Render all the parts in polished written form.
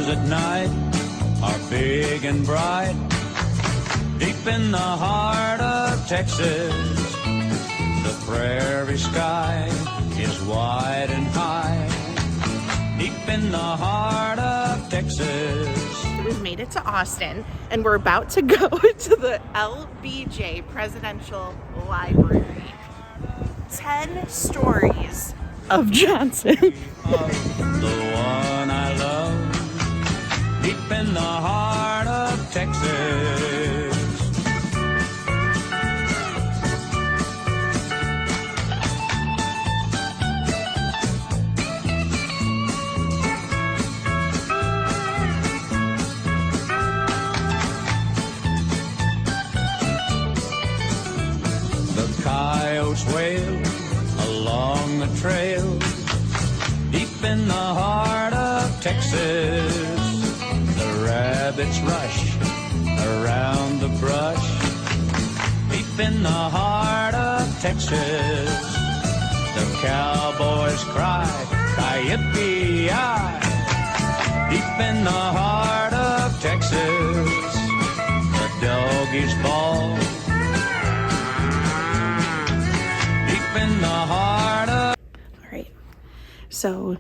stars at night are big and bright. Deep in the heart of Texas, the prairie sky is wide and high. Deep in the heart of Texas. We've made it to Austin, and we're about to go to the LBJ Presidential Library. 10 stories of Johnson. The one I love, deep in the heart of Texas. The coyotes wail along the trail, deep in the heart of Texas. The rabbits rush around the brush, deep in the heart of Texas. The cowboys cry, Ki-yip-ki-yay, deep in the heart of Texas. The doggies bawl, deep in the heart of... All right, so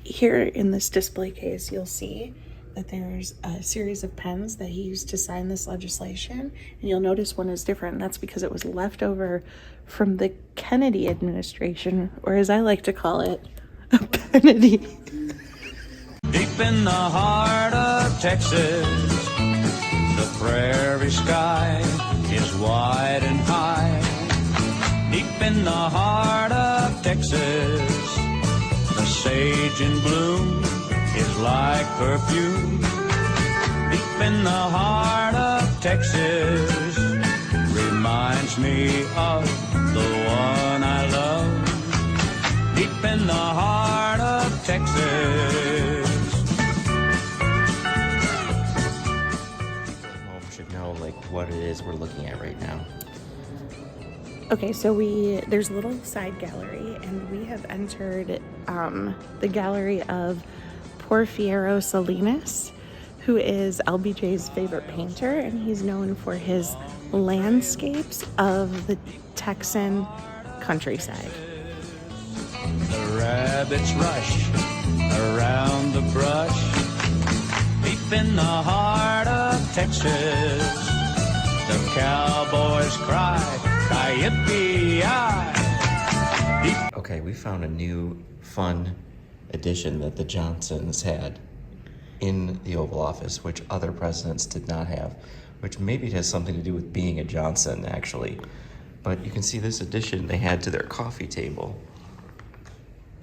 here in this display case, you'll see that there's a series of pens that he used to sign this legislation, and you'll notice one is different, and that's because it was left over from the Kennedy administration, or as I like to call it, a Kennedy. Deep in the heart of Texas, the prairie sky is wide and high. Deep in the heart of Texas, the sage in bloom is like perfume. Deep in the heart of Texas, reminds me of the one I love. Deep in the heart of Texas. Home should know like what it is we're looking at right now. Okay, so there's a little side gallery, and we have entered the gallery of Porfirio Salinas, who is LBJ's favorite painter, and he's known for his landscapes of the Texan countryside. The rabbits rush around the brush, deep in the heart of Texas. The cowboys cry, Ki-yip-ki-yay. Okay, we found a new fun addition that the Johnsons had in the Oval Office, which other presidents did not have, which maybe it has something to do with being a Johnson, actually. But you can see this addition they had to their coffee table.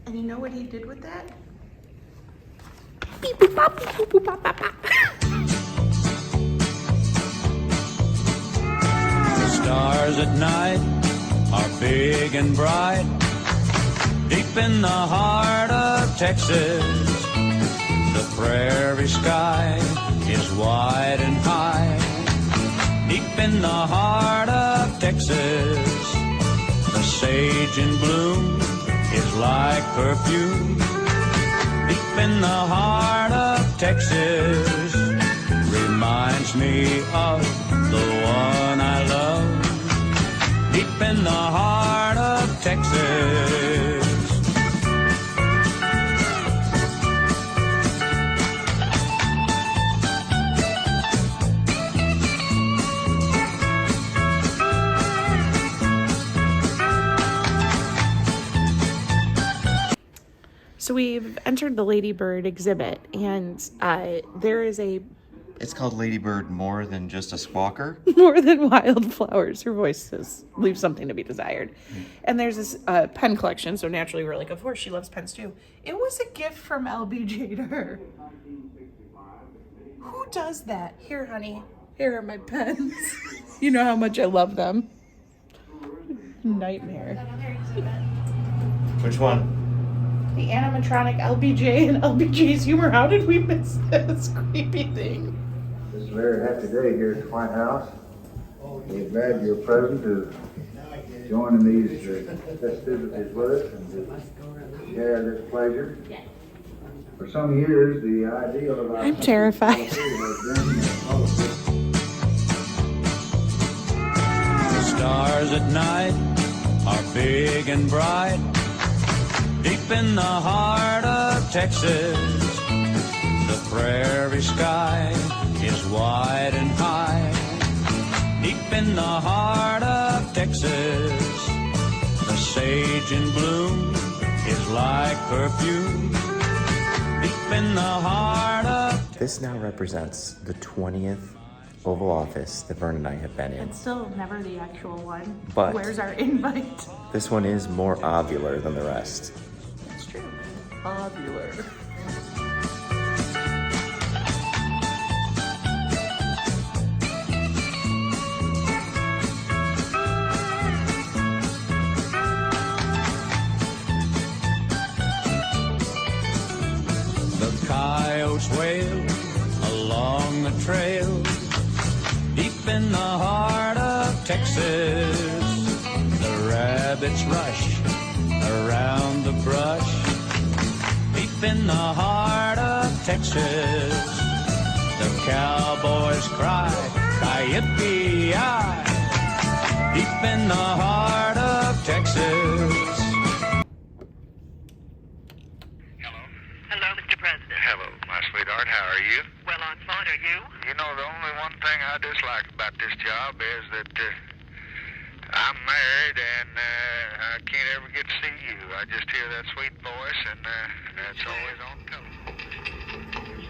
And you know what he did with that? Beep, boop, bop, beep, boop, boop, bop, bop, bop. The stars at night are big and bright. Deep in the heart of Texas, the prairie sky is wide and high. Deep in the heart of Texas, the sage in bloom is like perfume. Deep in the heart of Texas, reminds me of the one I love. Deep in the heart of Texas. So we've entered the Ladybird exhibit, and there is a It's called Ladybird More Than Just a Squawker. More Than Wildflowers. Her voice leaves something to be desired. And there's this pen collection, so naturally we're like, of course she loves pens too. It was a gift from LBJ to her. Who does that? Here, honey. Here are my pens. You know how much I love them. Nightmare. Which one? The animatronic LBJ and LBJ's humor. How did we miss this creepy thing? It's a very happy day here at the White House. We're glad you're present to join in these festivities with us and to share this pleasure. For some years, the ideal of our I'm terrified. has been politics. The stars at night are big and bright. Deep in the heart of Texas, the prairie sky is wide and high. Deep in the heart of Texas, the sage in bloom is like perfume. Deep in the heart of... This now represents the 20th Oval Office that Vern and I have been in. It's still never the actual one. But- where's our invite? This one is more ovular than the rest. That's true. Ovular. The coyotes wail along the trail. Deep in the heart of Texas, the rabbits rush around the brush. Deep in the heart of Texas, the cowboys cry, ki-yippee-yi. Deep in the heart of Texas. Hello, Mr. President. Hello, my sweetheart. How are you? Well, I'm fine. Are you? You know, the only one thing I dislike about this job is that I'm married and I can't ever get to see you. I just hear that sweet voice and that's always on the telephone.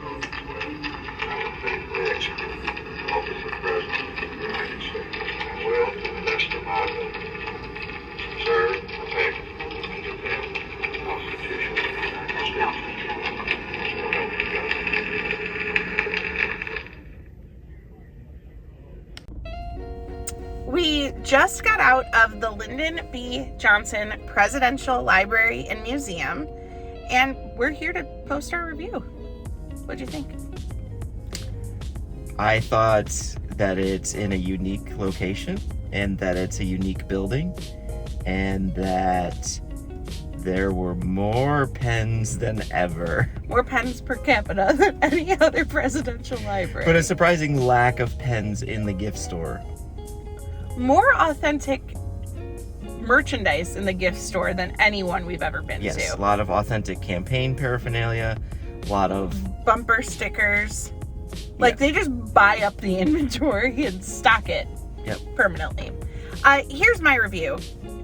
Office of President of the United States, and will, to the best of my ability, serve, protect, and defend the Constitution of the United States. So help me God. We just got out of the Lyndon B. Johnson Presidential Library and Museum, and we're here to post our review. What'd you think? I thought that it's in a unique location and that it's a unique building and that there were more pens than ever. More pens per capita than any other presidential library. But a surprising lack of pens in the gift store. More authentic merchandise in the gift store than anyone we've ever been Yes, to. a lot of authentic campaign paraphernalia, a lot of... Bumper stickers. Like, Yes. they just buy up the inventory and stock it permanently. Here's my review.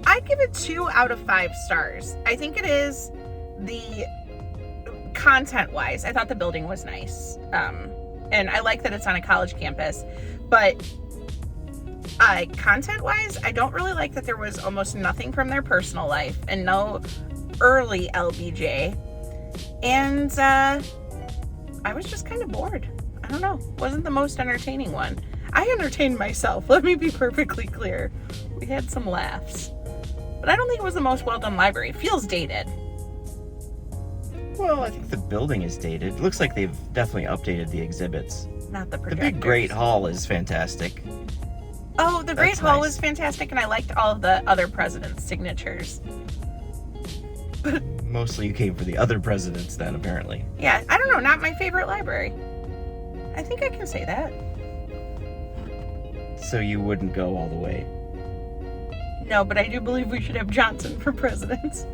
I give it 2 out of 5 stars. I think it is the content-wise. I thought the building was nice. And I like that it's on a college campus. But content-wise, I don't really like that there was almost nothing from their personal life and no early LBJ. And I was just kind of bored. I don't know. Wasn't the most entertaining one. I entertained myself. Let me be perfectly clear. We had some laughs. But I don't think it was the most well-done library. It feels dated. Well, I think the building is dated. It looks like they've definitely updated the exhibits. Not the The projectors. big Great Hall is fantastic. Oh, the Great That's Hall nice. was fantastic, and I liked all of the other presidents' signatures. Mostly you came for the other presidents then, apparently. Yeah, I don't know. Not my favorite library. I think I can say that. So you wouldn't go all the way. No, but I do believe we should have Johnson for president.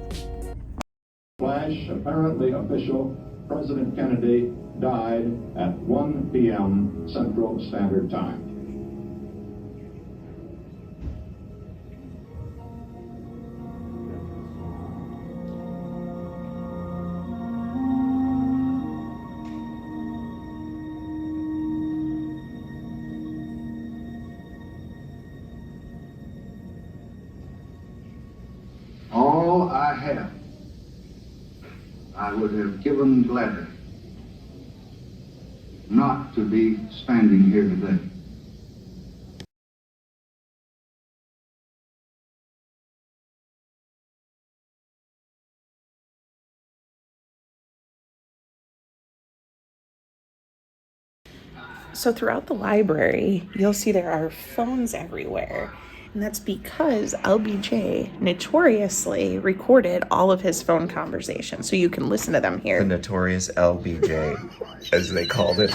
Flash, apparently official, President Kennedy died at 1 p.m. Central Standard Time. All I have, I would have given gladly not to be standing here today. So throughout the library, you'll see there are phones everywhere. And that's because LBJ notoriously recorded all of his phone conversations, so you can listen to them The here. notorious LBJ, as they called it.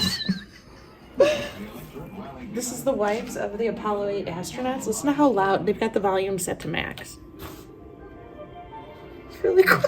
This is the wives of the Apollo 8 astronauts. Listen to how loud they've got the volume set to max. It's really quiet.